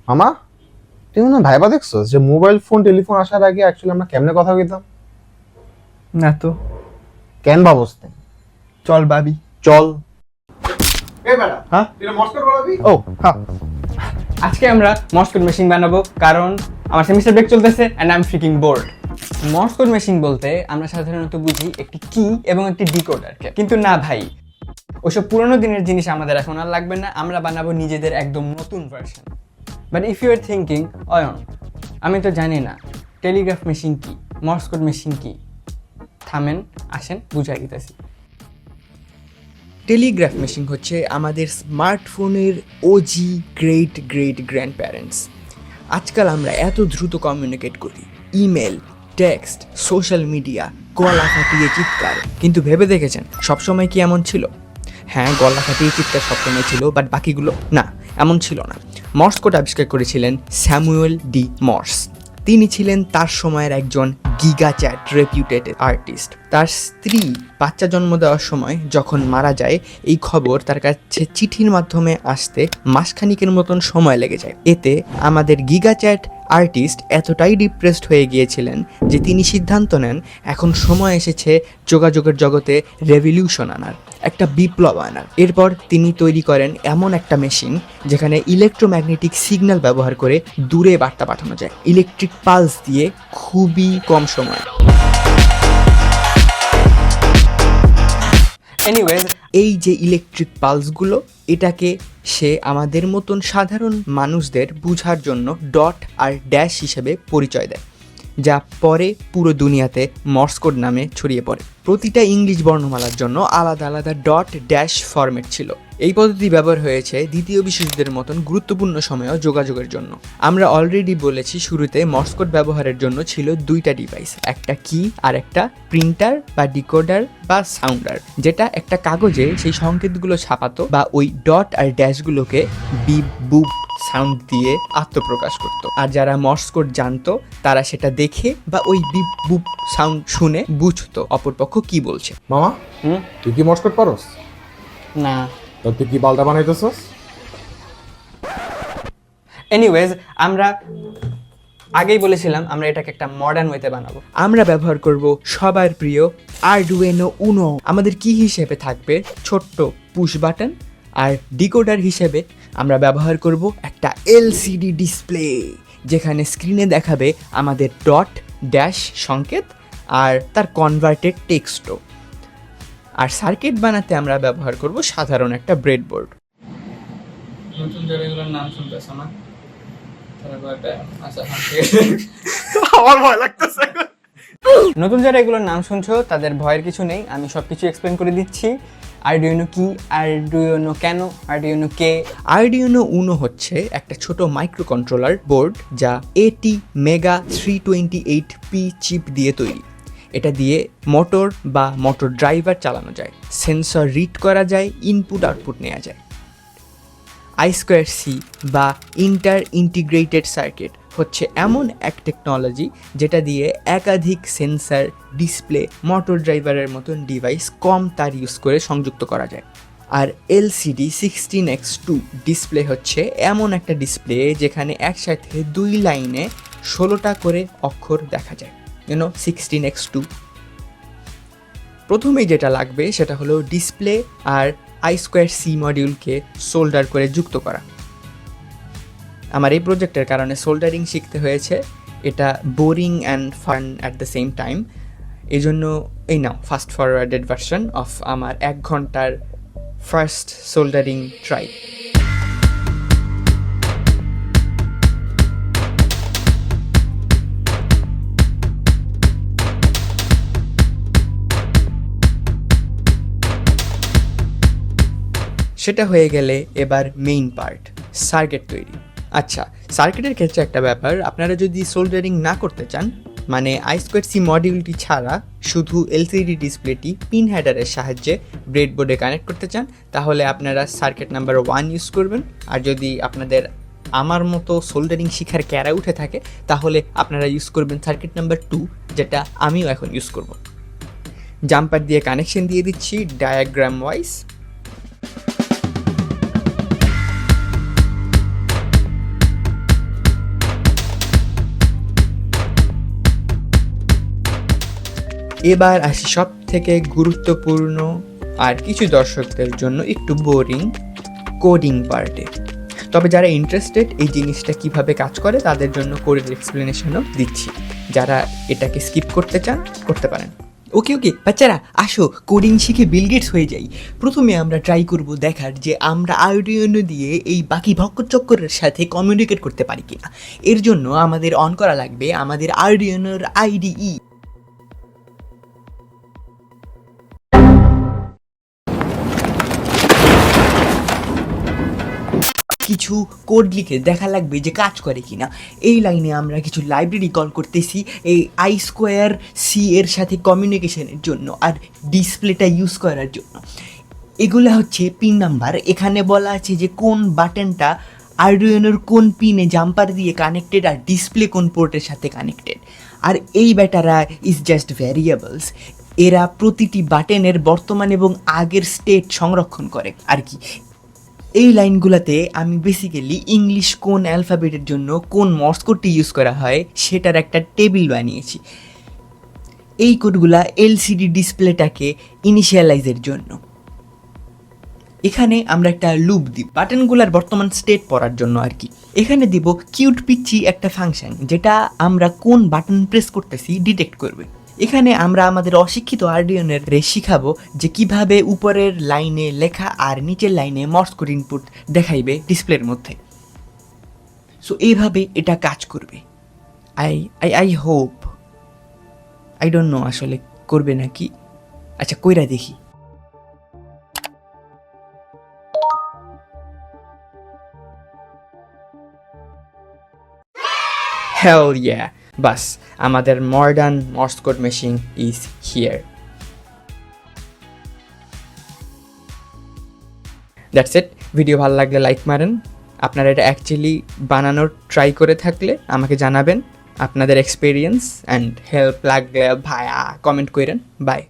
মামা, তুমি মনে হয় ভাইবা দেখছো যে মোবাইল ফোন টেলিফোন আসার আগে অ্যাকচুয়ালি আমরা কেমনে কথা কইতাম? না তো, কেন ভাবস তুই? চল ভাবি। চল। এই বেটা, হ্যাঁ তুই মর্স কোড বানাবি? ও হ্যাঁ, আজকে আমরা মর্স কোড মেশিন বানাবো, কারণ আমার সেমিস্টার ব্রেক চলতেছে and I am freaking bored. Morse code machine বলতে আমরা সাধারণত বুঝি একটি কি এবং একটি ডিকোডারকে, কিন্তু না ভাই, ওইসব পুরোনো দিনের জিনিস আমাদের এখন আর লাগবে না। আমরা বানাবো নিজেদের একদম নতুন version. But if you are thinking, Ayan আমি তো জানি না টেলিগ্রাফ মেশিন কি, মর্স কোড মেশিন কি, থামেন আসেন বুঝাই দিতেছি। টেলিগ্রাফ মেশিন হচ্ছে আমাদের স্মার্টফোনের OG great great grandparents. আজকাল আমরা এত দ্রুত কমিউনিকেট করি, ইমেল, টেক্সট, সোশ্যাল মিডিয়া, গলা ফাটিয়ে চিৎকার, কিন্তু ভেবে দেখেছেন সবসময় কি এমন ছিল? হ্যাঁ, গলা ফাটিয়ে চিৎকার সবসময় ছিল, বাট বাকিগুলো না, এমন ছিল না। মর্স কোড আবিষ্কার করেছিলেন স্যামুয়েল ডি মর্স। তিনি ছিলেন তার সময়ের একজন গিগাচ্যাট রেপিউটেড আর্টিস্ট। তার স্ত্রী বাচ্চা জন্ম দেওয়ার সময় যখন মারা যায়, এই খবর তার কাছে চিঠির মাধ্যমে আসতে মাসখানিকের মতন সময় লেগে যায়। এতে আমাদের গিগাচ্যাট আর্টিস্ট এতটাই ডিপ্রেসড হয়ে গিয়েছিলেন যে তিনি সিদ্ধান্ত নেন এখন সময় এসেছে যোগাযোগের জগতে রেভলিউশন আনার, একটা বিপ্লব আনার। এরপর তিনি তৈরি করেন এমন একটা মেশিন যেখানে ইলেকট্রোম্যাগনেটিক সিগন্যাল ব্যবহার করে দূরে বার্তা পাঠানো যায়, ইলেকট্রিক পালস দিয়ে খুবই কম সময়। এনিওয়েজ, এই যে ইলেকট্রিক পালসগুলো, এটাকে সে আমাদের মতন সাধারণ মানুষদের বোঝার জন্য ডট আর ড্যাশ হিসেবে পরিচয় দেয়, যা পরে পুরো দুনিয়াতে মর্স কোড নামে ছড়িয়ে পড়ে। প্রতিটা ইংলিশ বর্ণমালার জন্য আলাদা আলাদা ডট ড্যাশ ফরম্যাট ছিল। এই পদ্ধতি ব্যবহার হয়েছে দ্বিতীয় বিশ্বযুদ্ধের মতন গুরুত্বপূর্ণ সময়েও যোগাযোগের জন্য। আমরা অলরেডি বলেছি শুরুতে মর্স কোড ব্যবহারের জন্য ছিল দুইটা ডিভাইস, একটা কি আর একটা প্রিন্টার বা ডিকোডার বা সাউন্ডার, যেটা একটা কাগজে সেই সংকেতগুলো ছাপাতো বা ওই ডট আর ড্যাশগুলোকে বিপ বুপ সাউন্ড দিয়ে আত্মপ্রকাশ করত। আর যারা মর্স কোড জানতো তারা সেটা দেখে বা ওই বিপ বুপ সাউন্ড শুনে বুঝতো অপরপক্ষ কি বলছে। মামা তুই কি মর্স কোড পারোস? না। তো তুই কি বালটা বানাইতেছস? এনিওয়েজ, আমরা আগেই বলেছিলাম আমরা এটাকে একটা মডার্ন ওয়েতে বানাবো। আমরা ব্যবহার করব সবার প্রিয় আরডুইনো উনো। আমাদের কি হিসেবে থাকবে ছোট্ট পুশ বাটন, আর ডিকোডার হিসেবে আমরা ব্যবহার করব একটা এলসিডি ডিসপ্লে, যেখানে স্ক্রিনে দেখাবে আমাদের ডট ড্যাশ সংকেত আর তার কনভার্টেড টেক্সটও। আর সার্কিট বানাতে আমরা ব্যবহার করব সাধারণ একটা ব্রেডবোর্ড। নতুন যারা এগুলোর নাম শুনতেছ না, আমার ভয় লাগতেছে। নতুন যারা এগুলোর নাম শুনছো তাদের ভয়ের কিছু নেই, আমি সব কিছু এক্সপ্লেন করে দিচ্ছি। আরডুইনো কি, আরডুইনো কেন, আরডুইনো কে। আরডুইনো উনো হচ্ছে একটা ছোট মাইক্রো কন্ট্রোলার বোর্ড যা AT মেগা 328P চিপ দিয়ে তৈরি। এটা দিয়ে মোটর বা মোটর ড্রাইভার চালানো যায়, সেন্সর রিড করা যায়, ইনপুট আউটপুট নেওয়া যায়। I2C বা ইন্টার ইন্টিগ্রেটেড সার্কিট হচ্ছে এমন এক টেকনোলজি যেটা দিয়ে একাধিক সেন্সার, ডিসপ্লে, মোটর ড্রাইভারের মতন ডিভাইস কম তার ইউজ করে সংযুক্ত করা যায়। আর LCD 16:2 ডিসপ্লে হচ্ছে এমন একটা ডিসপ্লে যেখানে একসাথে 2 লাইনে 16টা করে অক্ষর দেখা যায়, 16:2। প্রথমেই যেটা লাগবে সেটা হলো ডিসপ্লে আর I2C মডিউলকে সোল্ডার করে যুক্ত করা। আমার এই প্রজেক্টের কারণে সোল্ডারিং শিখতে হয়েছে, এটা boring and fun at the same time. এই জন্য এই নাও ফাস্ট ফরওয়ার্ডেড ভার্সন অফ আমার 1 ঘন্টার ফার্স্ট সোল্ডারিং ট্রাই। সেটা হয়ে গেলে এবার মেইন পার্ট, সার্কিট তৈরি। আচ্ছা, সার্কিটের ক্ষেত্রে একটা ব্যাপার, আপনারা যদি সোল্ডারিং না করতে চান, মানে I2C মডিউলটি ছাড়া শুধু LCD ডিসপ্লেটি পিন হেডারের সাহায্যে ব্রেডবোর্ডে কানেক্ট করতে চান, তাহলে আপনারা সার্কিট নাম্বার 1 ইউজ করবেন। আর যদি আপনাদের আমার মতো সোল্ডারিং শিখার ক্যারা উঠে থাকে তাহলে আপনারা ইউজ করবেন সার্কিট নাম্বার 2, যেটা আমিও এখন ইউজ করব। জাম্পার দিয়ে কানেকশন দিয়ে দিচ্ছি ডায়াগ্রাম ওয়াইজ। এবার আসি সব থেকে গুরুত্বপূর্ণ আর কিছু দর্শকদের জন্য একটু বোরিং কোডিং পার্টে। তবে যারা ইন্টারেস্টেড এই জিনিসটা কিভাবে কাজ করে তাদের জন্য কোডের এক্সপ্লেনেশনও দিচ্ছি। যারা এটাকে স্কিপ করতে চান করতে পারেন। ওকে বাচ্চারা আসো কোডিং শিখে বিল গেটস হয়ে যাই। প্রথমে আমরা ট্রাই করব দেখার যে আমরা আরডুইনো দিয়ে এই বাকি ভক্করচক্করের সাথে কমিউনিকেট করতে পারি কিনা। এর জন্য আমাদের অন করা লাগবে আমাদের আরডুইনোর আইডিই। কিছু কোড লিখে দেখা লাগবে যে কাজ করে কিনা। এই লাইনে আমরা কিছু লাইব্রেরি কল করতেছি এই I²C এর সাথে কমিউনিকেশনের জন্য আর ডিসপ্লেটা ইউজ করার জন্য। এগুলো হচ্ছে পিন নাম্বার। এখানে বলা আছে যে কোন বাটনটা আরডুইনোর কোন পিনে জাম্পার দিয়ে কানেক্টেড আর ডিসপ্লে কোন পোর্টের সাথে কানেক্টেড। আর এই ব্যাটারা ইজ জাস্ট ভ্যারিয়েবলস। এরা প্রতিটি বাটনের বর্তমান এবং আগের স্টেট সংরক্ষণ করে আর কি। এই লাইনগুলোতে আমি বেসিক্যালি ইংলিশ কোন অ্যালফাবেটের জন্য কোন মর্স কোডটি ইউজ করা হয় সেটার একটা টেবিল বানিয়েছি। এই কোডগুলা এলসিডি ডিসপ্লেটাকে ইনিশিয়ালাইজের জন্য। এখানে আমরা একটা লুপ দিব বাটনগুলার বর্তমান স্টেট পড়ার জন্য আর কি। এখানে দিব কিউট পিচ্ছি একটা ফাংশন যেটা আমরা কোন বাটন প্রেস করতেছি ডিটেক্ট করবে। এখানে আমরা আমাদের অশিক্ষিত আরডুইনোর শিখাবো যে কিভাবে উপরের লাইনে লেখা আর নিচের লাইনে মর্স কোড ইনপুট দেখাইবে ডিসপ্লের মধ্যে। সো এইভাবে এটা কাজ করবে। I hope, I don't know আসলে করবে নাকি। আচ্ছা কইরা দেখি। Hell yeah! বাস আমাদের modern Mars code machine is here. That's it. Video ভালো লাগলে লাইক মারেন। আপনারা এটা অ্যাকচুয়ালি বানানোর ট্রাই করে থাকলে আমাকে জানাবেন আপনাদের এক্সপিরিয়েন্স অ্যান্ড হেল্প লাগলে ভায়া কমেন্ট করেন। বাই।